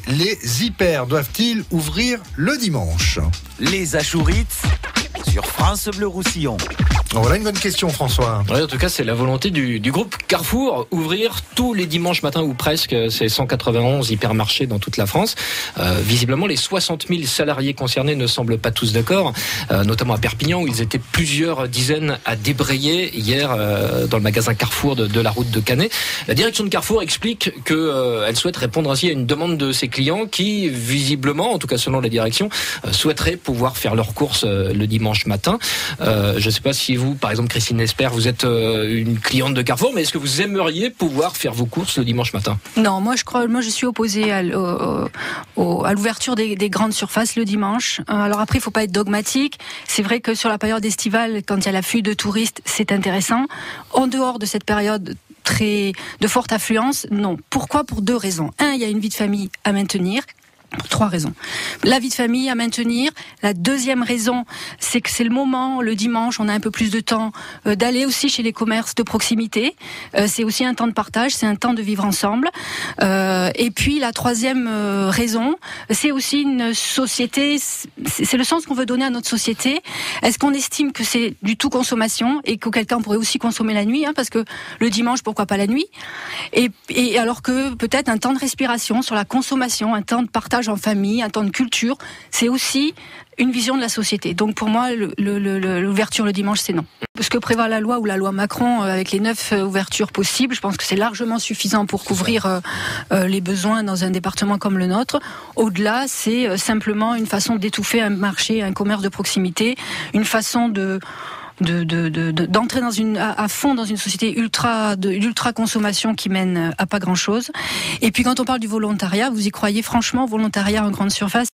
les hyper doivent-ils ouvrir le dimanche? Les Achourites sur France Bleu Roussillon. Voilà une bonne question, François. Oui, en tout cas, c'est la volonté du groupe Carrefour, ouvrir tous les dimanches matins ou presque. C'est 191 hypermarchés dans toute la France. Visiblement, les 60 000 salariés concernés ne semblent pas tous d'accord, notamment à Perpignan où ils étaient plusieurs dizaines à débrayer hier dans le magasin Carrefour de la route de Canet. La direction de Carrefour explique qu'elle souhaite répondre ainsi à une demande de ses clients qui, visiblement, en tout cas selon la direction, souhaiteraient pouvoir faire leurs courses le dimanche matin. Je ne sais pas si vous, par exemple Christine Esper, vous êtes une cliente de Carrefour, mais est-ce que vous aimeriez pouvoir faire vos courses le dimanche matin? Non, moi je suis opposée à l'ouverture des grandes surfaces le dimanche. Alors après, il faut pas être dogmatique. C'est vrai que sur la période estivale, quand il y a l'afflux de touristes, c'est intéressant. En dehors de cette période de forte affluence, non. Pourquoi? Pour 2 raisons. Il y a une vie de famille à maintenir. Pour 3 raisons. La vie de famille à maintenir. La deuxième raison, c'est que c'est le moment, le dimanche, on a un peu plus de temps d'aller aussi chez les commerces de proximité. C'est aussi un temps de partage, c'est un temps de vivre ensemble. Et puis la troisième raison, c'est aussi une société, c'est le sens qu'on veut donner à notre société. Est-ce qu'on estime que c'est du tout consommation et qu'auquel cas on pourrait aussi consommer la nuit, parce que le dimanche, pourquoi pas la nuit? Et alors que peut-être un temps de respiration sur la consommation, un temps de partage en famille, un temps de culture, c'est aussi une vision de la société. Donc pour moi, l'ouverture le dimanche, c'est non. Ce que prévoit la loi ou la loi Macron avec les 9 ouvertures possibles, je pense que c'est largement suffisant pour couvrir les besoins dans un département comme le nôtre. Au-delà, c'est simplement une façon d'étouffer un marché, un commerce de proximité, une façon d'entrer à fond dans une société ultra consommation qui mène à pas grand chose. Et puis quand on parle du volontariat, vous y croyez franchement, volontariat en grande surface?